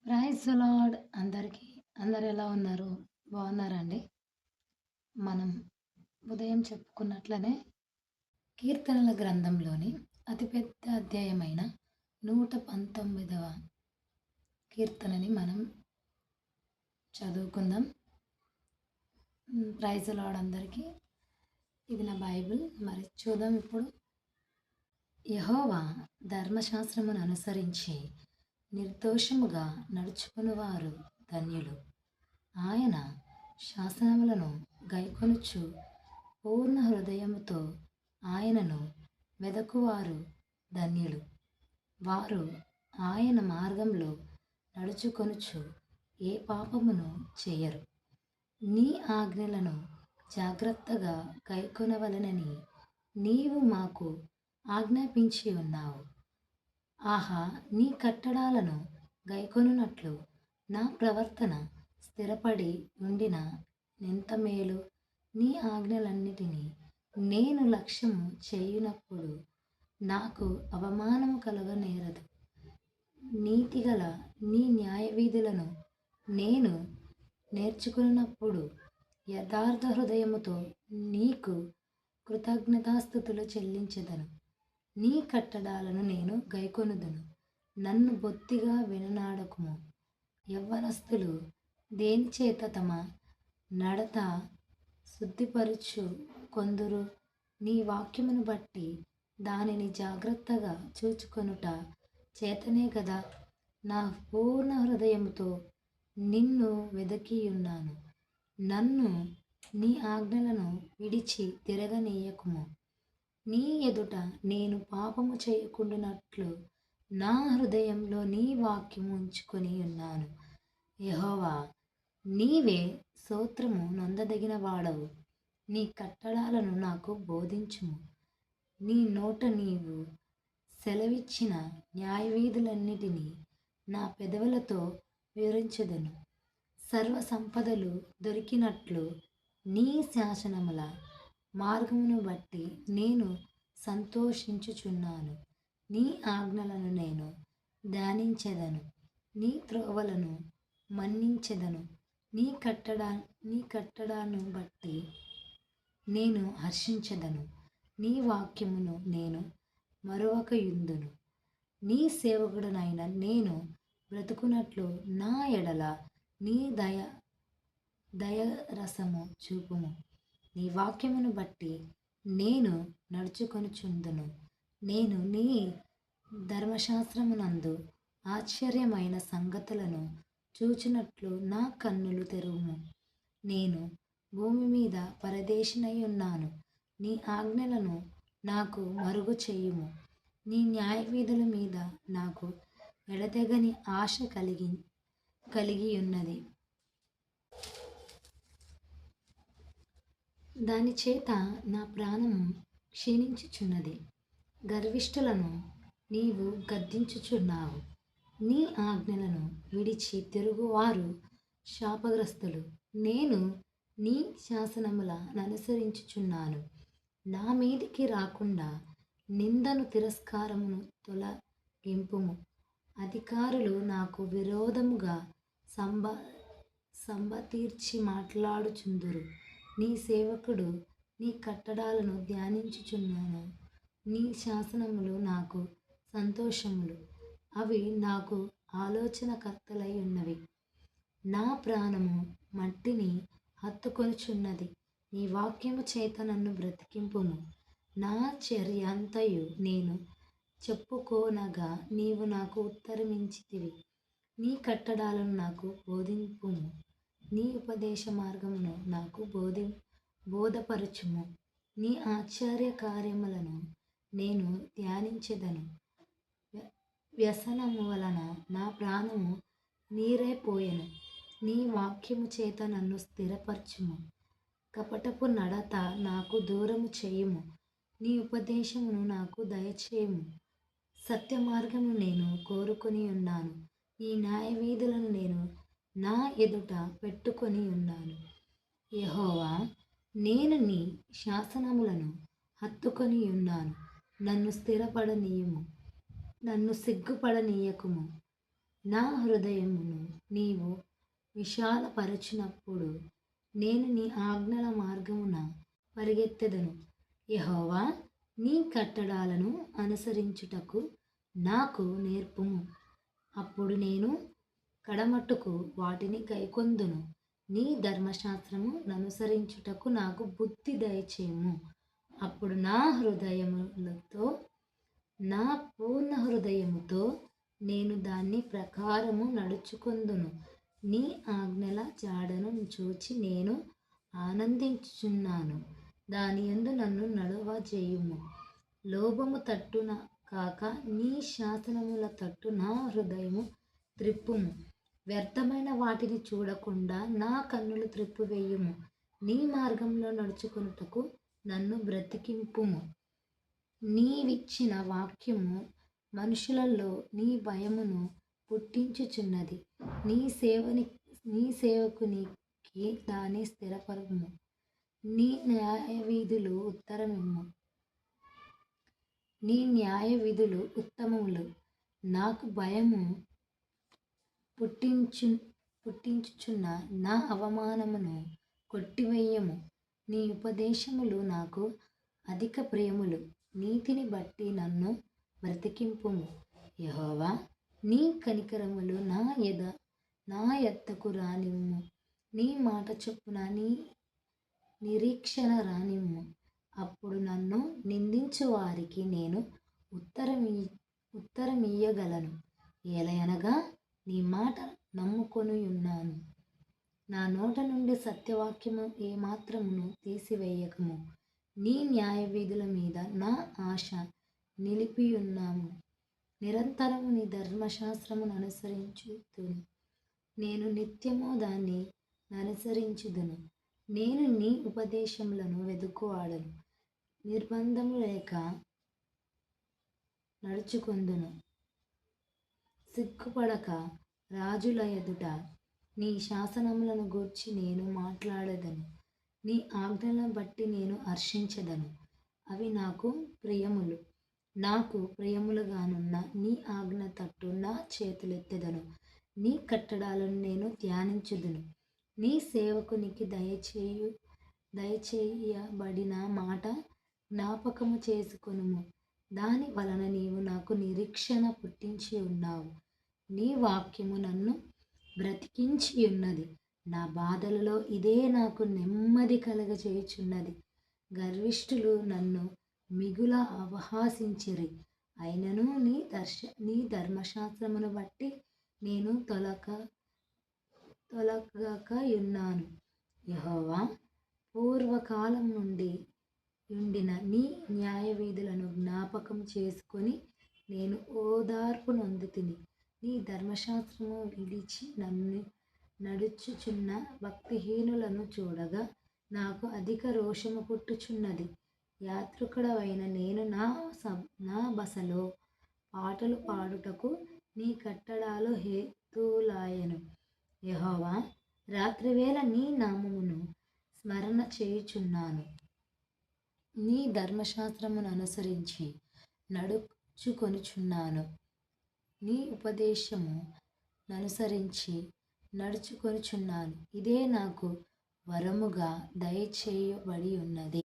Praise the lord అందరికీ. అందరూ ఎలా ఉన్నారు? బాగున్నారా అండి? మనం ఉదయం చెప్పుకున్నట్లనే కీర్తనల గ్రంథంలోని అతిపెద్ద అధ్యాయమైన 119వ కీర్తనని మనం చదువుకుందాం. ప్రైజ్ ది లార్డ్ అందరికీ. ఇది నా బైబిల్. మరి చూద్దాం ఇప్పుడు. యెహోవా ధర్మశాస్త్రమును అనుసరించి నిర్దోషముగా నడుచుకొనువారు ధన్యులు. ఆయన శాసనములను గైకొనుచు పూర్ణ హృదయముతో ఆయనను వెదకువారు ధన్యులు. వారు ఆయన మార్గంలో నడుచుకొనుచు ఏ పాపమును చేయరు. నీ ఆజ్ఞలను జాగ్రత్తగా గైకొనవలెనని నీవు మాకు ఆజ్ఞాపించి ఉన్నావు. ఆహా, నీ కట్టడలను గైకొనున్నట్లు నా ప్రవర్తన స్థిరపడి ఉండిన నెంత మేలు. నీ ఆజ్ఞలన్నిటినీ నేను లక్ష్యము చేయునప్పుడు నాకు అవమానము కలుగనేరదు. నీతిగల నీ న్యాయవిధులను నేను నేర్చుకున్నప్పుడు యథార్థ హృదయముతో నీకు కృతజ్ఞతాస్తుతులు చెల్లించెదను. నీ కట్టడలను నేను గైకొనుదును. నన్ను బొత్తిగా విననాడకుము. యవ్వనస్తులు దేనిచేత తమ నడత శుద్ధిపరచు కొందరు నీ వాక్యమును బట్టి దానిని జాగ్రత్తగా చూచుకొనుట చేతనే గదా. నా పూర్ణ హృదయముతో నిన్ను వెదకియున్నాను. నన్ను నీ ఆజ్ఞలను విడిచి తిరగనీయకుము. నీ ఎదుట నేను పాపము చేయకుండునట్లు నా హృదయంలో నీ వాక్యము ఉంచుకొని ఉన్నాను. యెహోవా, నీవే స్తోత్రము నొందదగిన వాడవు. నీ కట్టడలను నాకు బోధించుము. నీ నోట నీవు సెలవిచ్చిన న్యాయవిధులన్నిటినీ నా పెదవులతో వివరించెదను. సర్వ సంపదలు దొరికినట్లు నీ శాసనముల మార్గమును బట్టి నేను సంతోషించుచున్నాను. నీ ఆజ్ఞలను నేను ధ్యానించెదను. నీ త్రోవలను మన్నించెదను. నీ కట్టడను బట్టి నేను హర్షించెదను. నీ వాక్యమును నేను మరువకయుందును. నీ సేవకుడనైన నేను బ్రతుకున్నట్లు నా ఎడల నీ దయరసము చూపుము. నీ వాక్యమును బట్టి నేను నడుచుకొనుచుందును. నేను నీ ధర్మశాస్త్రమునందు ఆశ్చర్యమైన సంగతులను చూచినట్లు నా కన్నులు తెరువుము. నేను భూమి మీద పరదేశినై ఉన్నాను. నీ ఆజ్ఞలను నాకు మరుగు చేయుము. నీ న్యాయవిధుల మీద నాకు ఎడతెగని ఆశ కలిగి ఉన్నది. దాని చేత నా ప్రాణము క్షీణించుచున్నది. గర్విష్ఠులను నీవు గద్దించుచున్నావు. నీ ఆజ్ఞలను విడిచి తిరుగువారు శాపగ్రస్తులు. నేను నీ శాసనములననుసరించుచున్నాను. నా మీదికి రాకుండా నిందను తిరస్కారమును తొలగింపుము. అధికారులు నాకు విరోధముగా సంబతీర్చి మాట్లాడుచుందురు. నీ సేవకుడు నీ కట్టడలను ధ్యానించుచున్నాను. నీ శాసనములు నాకు సంతోషములు. అవి నాకు ఆలోచనకర్తలై ఉన్నవి. నా ప్రాణము మట్టిని హత్తుకొనుచున్నది. నీ వాక్యము చేత నన్ను బ్రతికింపుము. నా చర్య అంతయు నేను చెప్పుకోనగా నీవు నాకు ఉత్తరమిచ్చితివి. నీ కట్టడలను నాకు బోధింపుము. నీ ఉపదేశ మార్గమును నాకు బోధపరచుము. నీ ఆశ్చర్య కార్యములను నేను ధ్యానించెదను. వ్యసనము వలన నా ప్రాణము నీరైపోయెను. నీ వాక్యము చేత నన్ను స్థిరపరచుము. కపటపు నడత నాకు దూరము చేయుము. నీ ఉపదేశమును నాకు దయచేయుము. సత్య మార్గము నేను కోరుకొని ఉన్నాను. నీ న్యాయవిధులను నేను నా ఎదుట పెట్టుకొని ఉన్నాను. యెహోవా, నేను నీ శాసనములను హత్తుకొని ఉన్నాను. నన్ను స్థిరపడనీయుము. నన్ను సిగ్గుపడనీయకుము. నా హృదయమును నీవు విశాలపరచినప్పుడు నేను నీ ఆజ్ఞల మార్గమున పరిగెత్తెదను. యెహోవా, నీ కట్టడలను అనుసరించుటకు నాకు నేర్పుము. అప్పుడు నేను కడమట్టుకు వాటిని గైకొందును. నీ ధర్మశాస్త్రము ననుసరించుటకు నాకు బుద్ధి దయచేయము. అప్పుడు నా పూర్ణ హృదయముతో నేను దాన్ని ప్రకారము నడుచుకొందును. నీ ఆజ్ఞల జాడను చూచి నేను ఆనందించుచున్నాను. దాని యందు నన్ను నడవజేయుము. లోభము తట్టున కాక నీ శాసనముల తట్టు నా హృదయము త్రిప్పుము. వ్యర్థమైన వాటిని చూడకుండా నా కన్నులు త్రిప్పివేయుము. నీ మార్గంలో నడుచుకొనుటకు నన్ను బ్రతికింపుము. నీవిచ్చిన వాక్యము మనుషులలో నీ భయమును పుట్టించుచున్నది. నీ సేవకునికి దాన్ని స్థిరపరము. నీ న్యాయ విధులు ఉత్తమములు. నాకు భయము పుట్టించుచున్న నా అవమానమును కొట్టివేయము. నీ ఉపదేశములు నాకు అధిక ప్రియములు. నీతిని బట్టి నన్ను బ్రతికింపుము. యెహోవా, నీ కనికరములు నా యొద్దకు రానిమ్ము. నీ మాట చొప్పున నీ నిరీక్షణ రానిమ్ము. అప్పుడు నన్ను నిందించు వారికి నేను ఉత్తరమియ్యగలను. ఏలయనగా నీ మాట నమ్ముకొనియున్నాను. నా నోట నుండి సత్యవాక్యము ఏమాత్రమును తీసివేయకము. నీ న్యాయ విధుల మీద నా ఆశ నిలిపియున్నాము. నిరంతరము నీ ధర్మశాస్త్రమును అనుసరించుదును. నేను నిత్యము దాన్ని అనుసరించుదును. నేను నీ ఉపదేశములను వెదుకువాడను. నిర్బంధము లేక నడుచుకొందును. సిగ్గుపడక రాజుల ఎదుట నీ శాసనములను గూర్చి నేను మాట్లాడెదను. నీ ఆజ్ఞలను బట్టి నేను హర్షించెదను. అవి నాకు ప్రియములు. నాకు ప్రియములుగానున్న నీ ఆజ్ఞ తట్టు నా చేతులెత్తెదను. నీ కట్టడలను నేను ధ్యానించుదును. నీ సేవకునికి దయచేయబడిన మాట జ్ఞాపకము చేసుకొనుము. దాని వలన నీవు నాకు నిరీక్షణ పుట్టించి ఉన్నావు. నీ వాక్యము నన్ను బ్రతికించి ఉన్నది. నా బాధలలో ఇదే నాకు నెమ్మది కలగజేయుచున్నది. గర్విష్ఠులు నన్ను మిగుల అపహాసించిరి. అయినను నీ ధర్మశాస్త్రమును బట్టి నేను తొలగకయున్నాను. యెహోవా, పూర్వకాలం నుండి ఉండిన నీ న్యాయ విధులను జ్ఞాపకం చేసుకొని నేను ఓదార్పు నొందితిని. నీ ధర్మశాస్త్రము విడిచి నన్ను నడుచుచున్న భక్తిహీనులను చూడగా నాకు అధిక రోషము పుట్టుచున్నది. యాత్రికుడవైన నేను నా బసలో పాటలు పాడుటకు నీ కట్టడలు హేతువులాయెను. యెహోవా, రాత్రివేళ నీ నామమును స్మరణ చేయుచున్నాను. నీ ధర్మశాస్త్రమును అనుసరించి నడుచుకొనుచున్నాను. నీ ఉపదేశము ననుసరించి నడుచుకొనుచున్నాను. ఇదే నాకు వరముగా దయచేయబడి ఉన్నది.